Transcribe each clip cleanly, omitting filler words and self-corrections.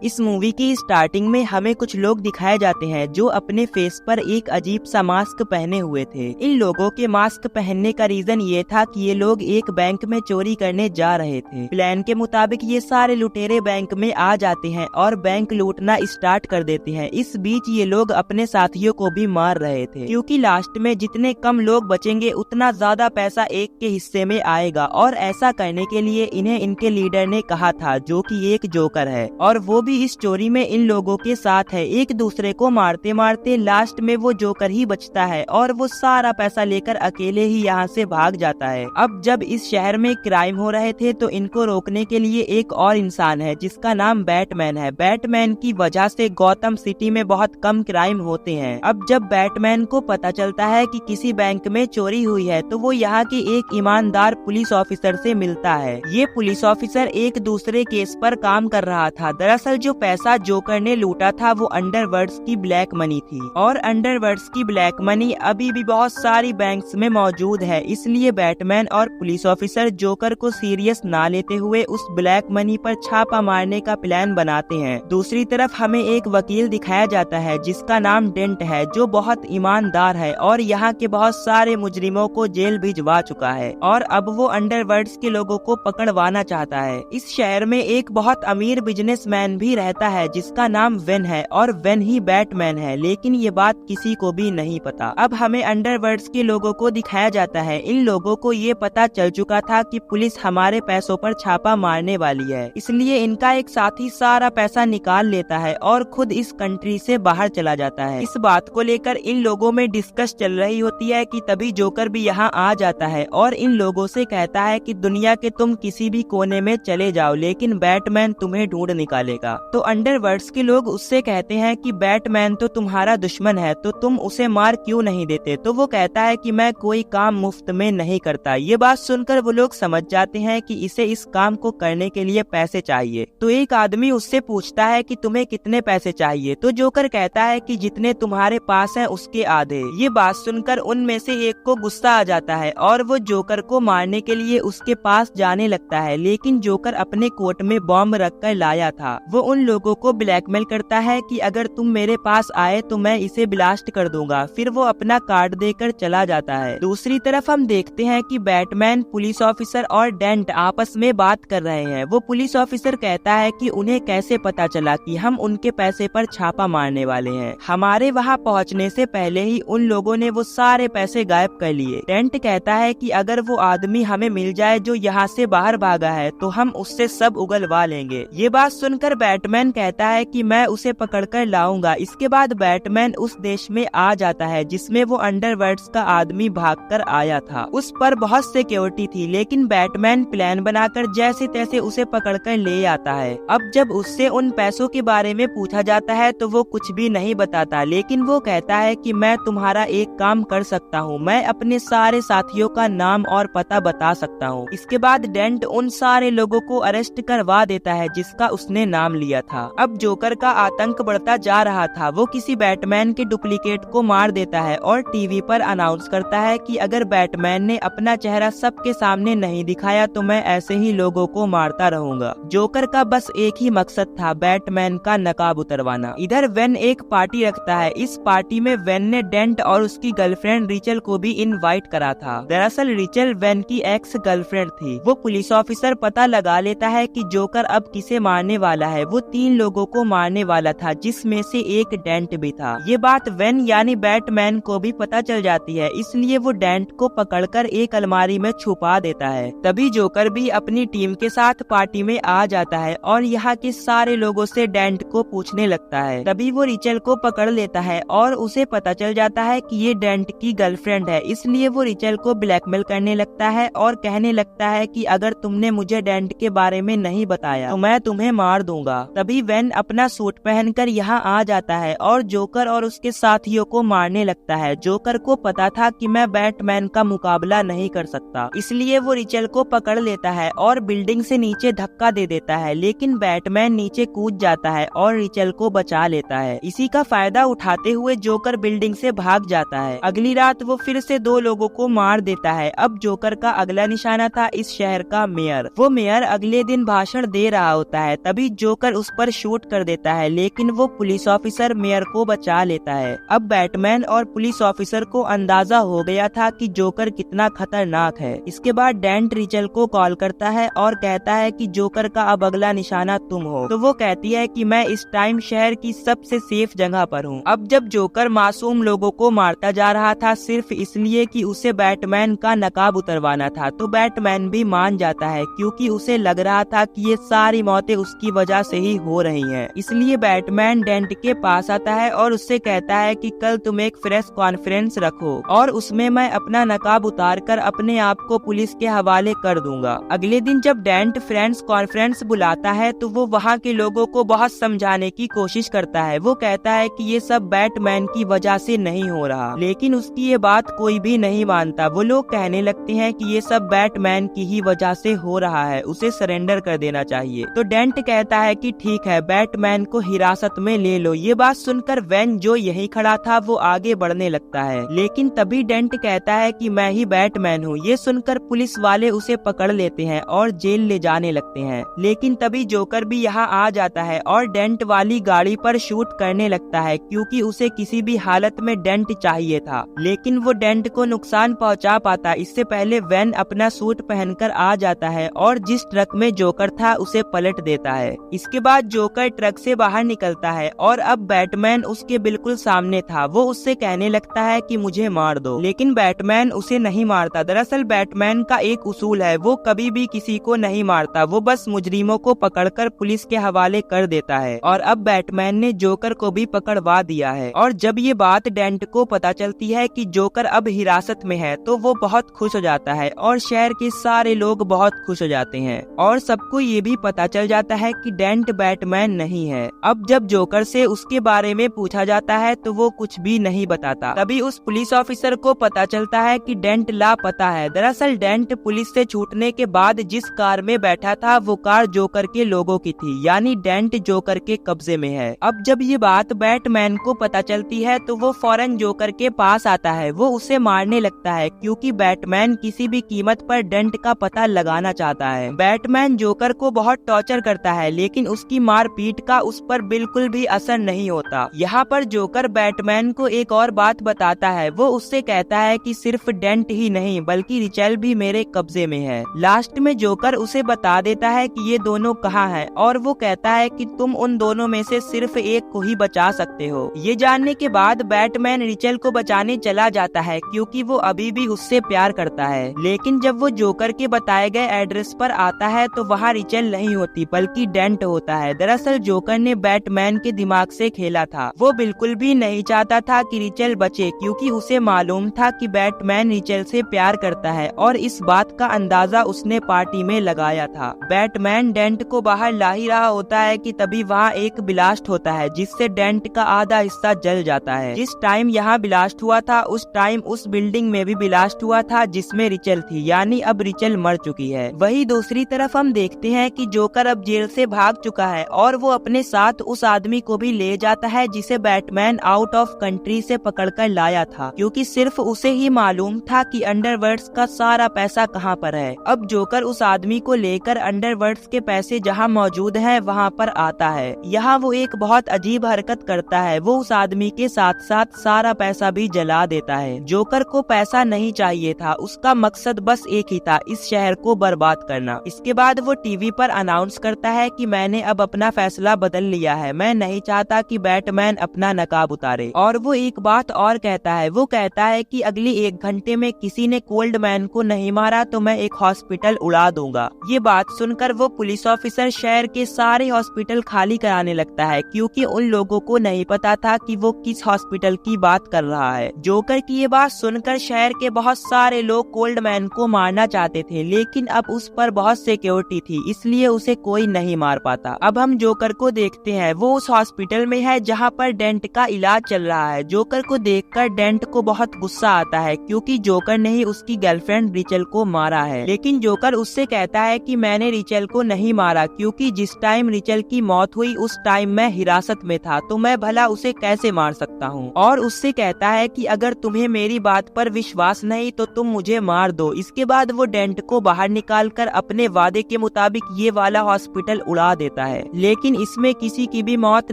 इस मूवी की स्टार्टिंग में हमें कुछ लोग दिखाए जाते हैं जो अपने फेस पर एक अजीब सा मास्क पहने हुए थे। इन लोगों के मास्क पहनने का रीजन ये था कि ये लोग एक बैंक में चोरी करने जा रहे थे। प्लान के मुताबिक ये सारे लुटेरे बैंक में आ जाते हैं और बैंक लूटना स्टार्ट कर देते हैं। इस बीच ये लोग अपने साथियों को भी मार रहे थे, क्योंकि लास्ट में जितने कम लोग बचेंगे उतना ज्यादा पैसा एक के हिस्से में आएगा। और ऐसा करने के लिए इन्हें इनके लीडर ने कहा था, जो कि एक जोकर है, और वो भी इस चोरी में इन लोगों के साथ है। एक दूसरे को मारते मारते लास्ट में वो जोकर ही बचता है और वो सारा पैसा लेकर अकेले ही यहाँ से भाग जाता है। अब जब इस शहर में क्राइम हो रहे थे तो इनको रोकने के लिए एक और इंसान है जिसका नाम बैटमैन है। बैटमैन की वजह से गौतम सिटी में बहुत कम क्राइम होते हैं। अब जब बैटमैन को पता चलता है कि किसी बैंक में चोरी हुई है तो वो यहाँ के एक ईमानदार पुलिस ऑफिसर से मिलता है। ये पुलिस ऑफिसर एक दूसरे केस पर काम कर रहा था। दरअसल जो पैसा जोकर ने लूटा था वो अंडरवर्ल्ड्स की ब्लैक मनी थी, और अंडरवर्ल्ड्स की ब्लैक मनी अभी भी बहुत सारी बैंक्स में मौजूद है। इसलिए बैटमैन और पुलिस ऑफिसर जोकर को सीरियस ना लेते हुए उस ब्लैक मनी पर छापा मारने का प्लान बनाते हैं। दूसरी तरफ हमें एक वकील दिखाया जाता है जिसका नाम डेंट है, जो बहुत ईमानदार है और यहाँ के बहुत सारे मुजरिमों को जेल भिजवा चुका है, और अब वो अंडरवर्ल्ड्स के लोगों को पकड़वाना चाहता है। इस शहर में एक बहुत अमीर बिजनेसमैन भी रहता है जिसका नाम वेन है, और वेन ही बैटमैन है, लेकिन ये बात किसी को भी नहीं पता। अब हमें अंडरवर्ल्ड्स के लोगों को दिखाया जाता है। इन लोगों को ये पता चल चुका था कि पुलिस हमारे पैसों पर छापा मारने वाली है, इसलिए इनका एक साथी सारा पैसा निकाल लेता है और खुद इस कंट्री से बाहर चला जाता है। इस बात को लेकर इन लोगों में डिस्कस चल रही होती है कि तभी जोकर भी यहाँ आ जाता है और इन लोगों से कहता है कि दुनिया के तुम किसी भी कोने में चले जाओ, लेकिन बैटमैन तुम्हें ढूंढ निकालेगा। तो अंडरवर्ल्ड्स के लोग उससे कहते हैं कि बैटमैन तो तुम्हारा दुश्मन है, तो तुम उसे मार क्यों नहीं देते? तो वो कहता है कि मैं कोई काम मुफ्त में नहीं करता। ये बात सुनकर वो लोग समझ जाते हैं कि इसे इस काम को करने के लिए पैसे चाहिए। तो एक आदमी उससे पूछता है कि तुम्हें कितने पैसे चाहिए? तो जोकर कहता है कि जितने तुम्हारे पास हैं उसके आधे। ये बात सुनकर उनमें से एक को गुस्सा आ जाता है और वो जोकर को मारने के लिए उसके पास जाने लगता है, लेकिन जोकर अपने कोट में बॉम्ब रखकर लाया था। वो उन लोगों को ब्लैकमेल करता है कि अगर तुम मेरे पास आए तो मैं इसे ब्लास्ट कर दूंगा। फिर वो अपना कार्ड देकर चला जाता है। दूसरी तरफ हम देखते हैं कि बैटमैन, पुलिस ऑफिसर और डेंट आपस में बात कर रहे हैं। वो पुलिस ऑफिसर कहता है कि उन्हें कैसे पता चला कि हम उनके पैसे पर छापा मारने वाले हैं? हमारे वहाँ पहुँचने से पहले ही उन लोगों ने वो सारे पैसे गायब कर लिए। डेंट कहता है कि अगर वो आदमी हमें मिल जाए जो यहाँ से बाहर भागा है तो हम उससे सब उगलवा लेंगे। ये बात सुनकर बैटमैन कहता है कि मैं उसे पकड़कर लाऊंगा। इसके बाद बैटमैन उस देश में आ जाता है जिसमें वो अंडरवर्ल्ड्स का आदमी भागकर आया था। उस पर बहुत सिक्योरिटी थी, लेकिन बैटमैन प्लान बनाकर जैसे तैसे उसे पकड़कर ले आता है। अब जब उससे उन पैसों के बारे में पूछा जाता है तो वो कुछ भी नहीं बताता, लेकिन वो कहता है कि मैं तुम्हारा एक काम कर सकता हूँ, मैं अपने सारे साथियों का नाम और पता बता सकता हूँ। इसके बाद डेंट उन सारे लोगों को अरेस्ट करवा देता है जिसका उसने नाम लिया था। अब जोकर का आतंक बढ़ता जा रहा था। वो किसी बैटमैन के डुप्लीकेट को मार देता है और टीवी पर अनाउंस करता है कि अगर बैटमैन ने अपना चेहरा सबके सामने नहीं दिखाया तो मैं ऐसे ही लोगों को मारता रहूंगा। जोकर का बस एक ही मकसद था, बैटमैन का नकाब उतरवाना। इधर वेन एक पार्टी रखता है। इस पार्टी में वेन ने डेंट और उसकी गर्लफ्रेंड रिचल को भी इनवाइट करा था। दरअसल रिचल वेन की एक्स गर्लफ्रेंड थी। वो पुलिस ऑफिसर पता लगा लेता है कि जोकर अब किसे मारने वाला है। वो 3 लोगों को मारने वाला था, जिसमें से एक डेंट भी था। ये बात वेन यानी बैटमैन को भी पता चल जाती है, इसलिए वो डेंट को पकड़कर एक अलमारी में छुपा देता है। तभी जोकर भी अपनी टीम के साथ पार्टी में आ जाता है और यहाँ के सारे लोगों से डेंट को पूछने लगता है। तभी वो रिचल को पकड़ लेता है और उसे पता चल जाता है कि ये डेंट की गर्लफ्रेंड है, इसलिए वो रिचल को ब्लैकमेल करने लगता है और कहने लगता है कि अगर तुमने मुझे डेंट के बारे में नहीं बताया तो मैं तुम्हें मार दूंगा। तभी वेन अपना सूट पहनकर यहाँ आ जाता है और जोकर और उसके साथियों को मारने लगता है। जोकर को पता था कि मैं बैटमैन का मुकाबला नहीं कर सकता, इसलिए वो रिचल को पकड़ लेता है और बिल्डिंग से नीचे धक्का दे देता है, लेकिन बैटमैन नीचे कूद जाता है और रिचल को बचा लेता है। इसी का फायदा उठाते हुए जोकर बिल्डिंग से भाग जाता है। अगली रात वो फिर से 2 लोगों को मार देता है। अब जोकर का अगला निशाना था इस शहर का मेयर। वो मेयर अगले दिन भाषण दे रहा होता है। तभी जोकर जोकर उस पर शूट कर देता है, लेकिन वो पुलिस ऑफिसर मेयर को बचा लेता है। अब बैटमैन और पुलिस ऑफिसर को अंदाजा हो गया था कि जोकर कितना खतरनाक है। इसके बाद डेंट रिचल को कॉल करता है और कहता है कि जोकर का अब अगला निशाना तुम हो। तो वो कहती है कि मैं इस टाइम शहर की सबसे सेफ जगह पर हूँ। अब जब जोकर मासूम लोगों को मारता जा रहा था सिर्फ इसलिए कि उसे बैटमैन का नकाब उतरवाना था, तो बैटमैन भी मान जाता है क्योंकि उसे लग रहा था कि ये सारी मौतें उसकी वजह से ही हो रही हैं। इसलिए बैटमैन डेंट के पास आता है और उससे कहता है कि कल तुम एक प्रेस कॉन्फ्रेंस रखो और उसमें मैं अपना नकाब उतार कर अपने आप को पुलिस के हवाले कर दूंगा। अगले दिन जब डेंट प्रेस कॉन्फ्रेंस बुलाता है तो वो वहाँ के लोगों को बहुत समझाने की कोशिश करता है। वो कहता है कि ये सब बैटमैन की वजह से नहीं हो रहा, लेकिन उसकी ये बात कोई भी नहीं मानता। वो लोग कहने लगते हैं कि ये सब बैटमैन की ही वजह से हो रहा है, उसे सरेंडर कर देना चाहिए। तो डेंट कहता है कि ठीक है, बैटमैन को हिरासत में ले लो। ये बात सुनकर वेन जो यहीं खड़ा था वो आगे बढ़ने लगता है, लेकिन तभी डेंट कहता है कि मैं ही बैटमैन हूँ। ये सुनकर पुलिस वाले उसे पकड़ लेते हैं और जेल ले जाने लगते हैं। लेकिन तभी जोकर भी यहाँ आ जाता है और डेंट वाली गाड़ी पर शूट करने लगता है क्योंकि उसे किसी भी हालत में डेंट चाहिए था, लेकिन वो डेंट को नुकसान पहुँचा पाता इससे पहले वेन अपना सूट पहनकर आ जाता है और जिस ट्रक में जोकर था उसे पलट देता है। इसके बाद जोकर ट्रक से बाहर निकलता है और अब बैटमैन उसके बिल्कुल सामने था। वो उससे कहने लगता है कि मुझे मार दो, लेकिन बैटमैन उसे नहीं मारता। दरअसल बैटमैन का एक उसूल है, वो कभी भी किसी को नहीं मारता, वो बस मुजरिमों को पकड़कर पुलिस के हवाले कर देता है। और अब बैटमैन ने जोकर को भी पकड़वा दिया है। और जब ये बात डेंट को पता चलती है कि जोकर अब हिरासत में है तो वो बहुत खुश हो जाता है और शहर के सारे लोग बहुत खुश हो जाते हैं और सबको ये भी पता चल जाता है कि डेंट बैटमैन नहीं है। अब जब जोकर से उसके बारे में पूछा जाता है तो वो कुछ भी नहीं बताता। तभी उस पुलिस ऑफिसर को पता चलता है कि डेंट लापता है। दरअसल डेंट पुलिस से छूटने के बाद जिस कार में बैठा था वो कार जोकर के लोगों की थी, यानी डेंट जोकर के कब्जे में है। अब जब ये बात बैटमैन को पता चलती है तो वो फौरन जोकर के पास आता है। वो उसे मारने लगता है क्योंकि बैटमैन किसी भी कीमत पर डेंट का पता लगाना चाहता है। बैटमैन जोकर को बहुत टॉर्चर करता है, लेकिन उसकी मारपीट का उस पर बिल्कुल भी असर नहीं होता। यहाँ पर जोकर बैटमैन को एक और बात बताता है। वो उससे कहता है कि सिर्फ डेंट ही नहीं बल्कि रिचल भी मेरे कब्जे में है। लास्ट में जोकर उसे बता देता है कि ये दोनों कहाँ हैं और वो कहता है कि तुम उन दोनों में से सिर्फ एक को ही बचा सकते हो। ये जानने के बाद बैटमैन रिचल को बचाने चला जाता है क्योंकि वो अभी भी उससे प्यार करता है। लेकिन जब वो जोकर के बताए गए एड्रेस पर आता है तो वहाँ रिचल नहीं होती बल्कि डेंट होता है। दरअसल जोकर ने बैटमैन के दिमाग से खेला था। वो बिल्कुल भी नहीं चाहता था कि रिचल बचे क्योंकि उसे मालूम था कि बैटमैन रिचल से प्यार करता है और इस बात का अंदाजा उसने पार्टी में लगाया था। बैटमैन डेंट को बाहर ला ही रहा होता है कि तभी वहाँ एक ब्लास्ट होता है जिससे डेंट का आधा हिस्सा जल जाता है। जिस टाइम यहाँ ब्लास्ट हुआ था उस टाइम उस बिल्डिंग में भी ब्लास्ट हुआ था जिसमें रिचल थी, यानी अब रिचल मर चुकी है। वही दूसरी तरफ हम देखते हैं कि जोकर अब जेल से भाग चुका है और वो अपने साथ उस आदमी को भी ले जाता है जिसे बैटमैन आउट ऑफ कंट्री से पकड़कर लाया था, क्योंकि सिर्फ उसे ही मालूम था कि अंडरवर्ल्ड्स का सारा पैसा कहाँ पर है। अब जोकर उस आदमी को लेकर अंडरवर्ल्ड्स के पैसे जहाँ मौजूद है वहाँ पर आता है। यहाँ वो एक बहुत अजीब हरकत करता है, वो उस आदमी के साथ साथ सारा पैसा भी जला देता है। जोकर को पैसा नहीं चाहिए था, उसका मकसद बस एक ही था, इस शहर को बर्बाद करना। इसके बाद वो टीवी पर अनाउंस करता है कि मैंने अब अपना फैसला बदल लिया है, मैं नहीं चाहता कि बैटमैन अपना नकाब उतारे। और वो एक बात और कहता है, वो कहता है कि अगली 1 घंटे में किसी ने कोल्ड मैन को नहीं मारा तो मैं एक हॉस्पिटल उड़ा दूंगा। ये बात सुनकर वो पुलिस ऑफिसर शहर के सारे हॉस्पिटल खाली कराने लगता है क्योंकि उन लोगों को नहीं पता था कि वो किस हॉस्पिटल की बात कर रहा है। जोकर की ये बात सुनकर शहर के बहुत सारे लोग कोल्ड मैन को मारना चाहते थे, लेकिन अब उस पर बहुत सिक्योरिटी थी इसलिए उसे कोई नहीं मार पाता। अब हम जोकर को देखते हैं, वो उस हॉस्पिटल में है जहाँ पर डेंट का इलाज चल रहा है। जोकर को देखकर डेंट को बहुत गुस्सा आता है क्योंकि जोकर ने ही उसकी गर्लफ्रेंड रिचल को मारा है। लेकिन जोकर उससे कहता है कि मैंने रिचल को नहीं मारा क्योंकि जिस टाइम रिचल की मौत हुई उस टाइम मैं हिरासत में था, तो मैं भला उसे कैसे मार सकता हूँ। और उससे कहता है कि अगर तुम्हें मेरी बात पर विश्वास नहीं तो तुम मुझे मार दो। इसके बाद वो डेंट को बाहर निकालकर अपने वादे के मुताबिक ये वाला हॉस्पिटल उड़ा देता होता है, लेकिन इसमें किसी की भी मौत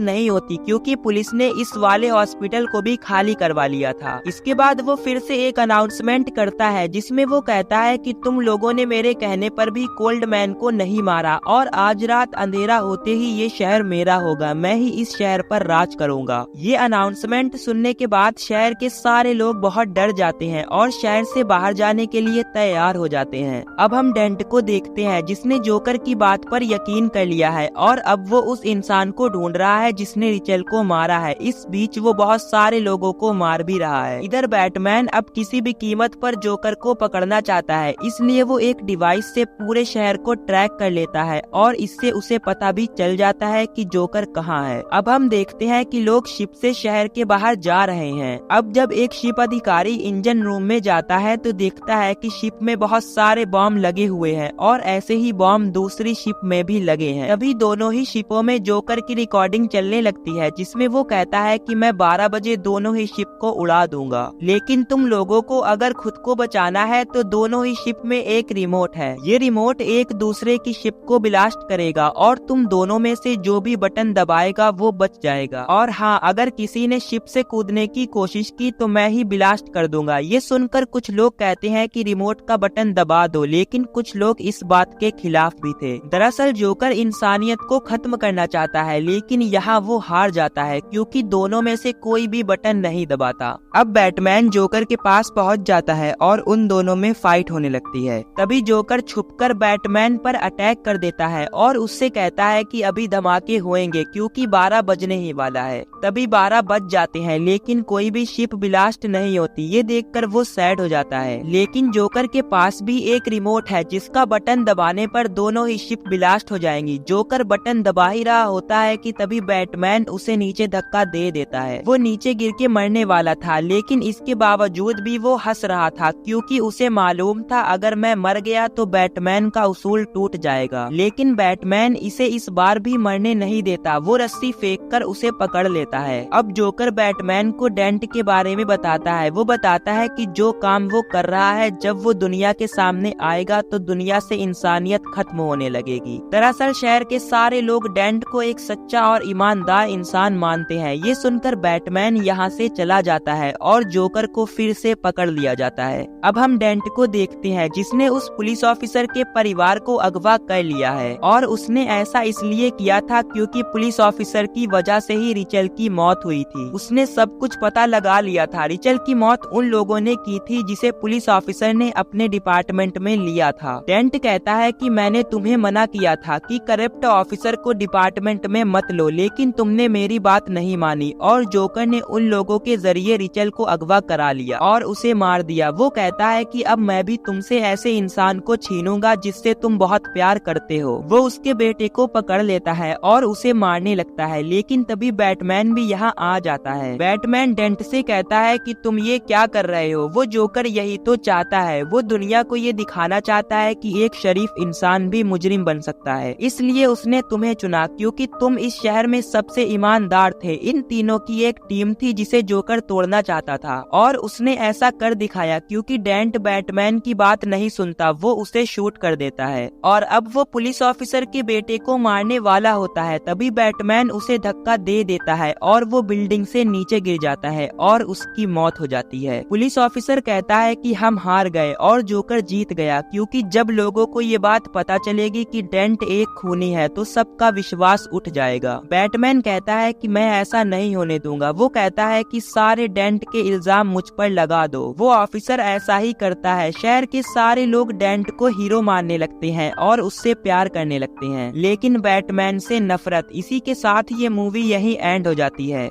नहीं होती क्योंकि पुलिस ने इस वाले हॉस्पिटल को भी खाली करवा लिया था। इसके बाद वो फिर से एक अनाउंसमेंट करता है जिसमें वो कहता है कि तुम लोगों ने मेरे कहने पर भी कोल्डमैन को नहीं मारा और आज रात अंधेरा होते ही ये शहर मेरा होगा, मैं ही इस शहर पर राज करूंगा। ये अनाउंसमेंट सुनने के बाद शहर के सारे लोग बहुत डर जाते हैं और शहर से बाहर जाने के लिए तैयार हो जाते हैं। अब हम डेंट को देखते हैं जिसने जोकर की बात पर यकीन कर लिया है और अब वो उस इंसान को ढूंढ रहा है जिसने रिचल को मारा है। इस बीच वो बहुत सारे लोगों को मार भी रहा है। इधर बैटमैन अब किसी भी कीमत पर जोकर को पकड़ना चाहता है, इसलिए वो एक डिवाइस से पूरे शहर को ट्रैक कर लेता है और इससे उसे पता भी चल जाता है कि जोकर कहाँ है। अब हम देखते हैं कि लोग शिप से शहर के बाहर जा रहे हैं। अब जब एक शिप अधिकारी इंजन रूम में जाता है तो देखता है कि शिप में बहुत सारे बॉम्ब लगे हुए हैं और ऐसे ही बॉम्ब दूसरी शिप में भी लगे हैं। तभी दोनों ही शिपों में जोकर की रिकॉर्डिंग चलने लगती है जिसमें वो कहता है कि मैं 12 बजे दोनों ही शिप को उड़ा दूंगा, लेकिन तुम लोगों को अगर खुद को बचाना है तो दोनों ही शिप में एक रिमोट है। ये रिमोट एक दूसरे की शिप को ब्लास्ट करेगा और तुम दोनों में से जो भी बटन दबाएगा वो बच जाएगा। और हाँ, अगर किसी ने शिप से कूदने की कोशिश की तो मैं ही ब्लास्ट कर दूंगा। ये सुनकर कुछ लोग कहते हैं कि रिमोट का बटन दबा दो, लेकिन कुछ लोग इस बात के खिलाफ भी थे। दरअसल जोकर इंसानियत को खत्म करना चाहता है, लेकिन यहाँ वो हार जाता है क्योंकि दोनों में से कोई भी बटन नहीं दबाता। अब बैटमैन जोकर के पास पहुँच जाता है और उन दोनों में फाइट होने लगती है। तभी जोकर छुपकर बैटमैन पर अटैक कर देता है और उससे कहता है कि अभी धमाके होंगे क्योंकि 12 बजने ही वाला है। तभी 12 बज जाते हैं लेकिन कोई भी शिप ब्लास्ट नहीं होती। ये देखकर वो सैड हो जाता है, लेकिन जोकर के पास भी एक रिमोट है जिसका बटन दबाने पर दोनों ही शिप ब्लास्ट हो जाएंगी। जोकर बटन दबा ही रहा होता है कि तभी बैटमैन उसे नीचे धक्का दे देता है। वो नीचे गिर के मरने वाला था, लेकिन इसके बावजूद भी वो हंस रहा था क्योंकि उसे मालूम था अगर मैं मर गया तो बैटमैन का उसूल टूट जाएगा। लेकिन बैटमैन इसे इस बार भी मरने नहीं देता, वो रस्सी फेंक कर उसे पकड़ लेता है। अब जोकर बैटमैन को डेंट के बारे में बताता है। वो बताता है कि जो काम वो कर रहा है जब वो दुनिया के सामने आएगा तो दुनिया से इंसानियत खत्म होने लगेगी। दरअसल शहर के सारे लोग डेंट को एक सच्चा और ईमानदार इंसान मानते हैं। ये सुनकर बैटमैन यहाँ से चला जाता है और जोकर को फिर से पकड़ लिया जाता है। अब हम डेंट को देखते हैं जिसने उस पुलिस ऑफिसर के परिवार को अगवा कर लिया है और उसने ऐसा इसलिए किया था क्योंकि पुलिस ऑफिसर की वजह से ही रिचल की मौत हुई थी। उसने सब कुछ पता लगा लिया था। रिचल की मौत उन लोगों ने की थी जिसे पुलिस ऑफिसर ने अपने डिपार्टमेंट में लिया था। डेंट कहता है कि मैंने तुम्हें मना किया था कि करप्ट ऑफिसर को डिपार्टमेंट में मत लो, लेकिन तुमने मेरी बात नहीं मानी और जोकर ने उन लोगों के जरिए रिचल को अगवा करा लिया और उसे मार दिया। वो कहता है कि अब मैं भी तुमसे ऐसे इंसान को छीनूंगा जिससे तुम बहुत प्यार करते हो। वो उसके बेटे को पकड़ लेता है और उसे मारने लगता है, लेकिन तभी बैटमैन भी यहाँ आ जाता है। बैटमैन डेंट से कहता है कि तुम ये क्या कर रहे हो। वो जोकर यही तो चाहता है, वो दुनिया को ये दिखाना चाहता है कि एक शरीफ इंसान भी मुजरिम बन सकता है, इसलिए उसने तुम्हें चुना क्योंकि तुम इस शहर में सबसे ईमानदार थे। इन तीनों की एक टीम थी जिसे जोकर तोड़ना चाहता था और उसने ऐसा कर दिखाया क्योंकि डेंट बैटमैन की बात नहीं सुनता, वो उसे शूट कर देता है और अब वो पुलिस ऑफिसर के बेटे को मारने वाला होता है। तभी बैटमैन उसे धक्का दे देता है और वो बिल्डिंग से नीचे गिर जाता है और उसकी मौत हो जाती है। पुलिस ऑफिसर कहता है कि हम हार गए और जोकर जीत गया क्योंकि जब लोगों को ये बात पता चलेगी कि डेंट एक खूनी है तो सबका विश्वास उठ जाएगा। बैटमैन कहता है कि मैं ऐसा नहीं होने दूंगा। वो कहता है कि सारे डेंट के इल्जाम मुझ पर लगा दो। वो ऑफिसर ऐसा ही करता है। शहर के सारे लोग डेंट को हीरो मानने लगते हैं और उससे प्यार करने लगते हैं, लेकिन बैटमैन से नफरत। इसी के साथ ये मूवी यही एंड हो जाती है।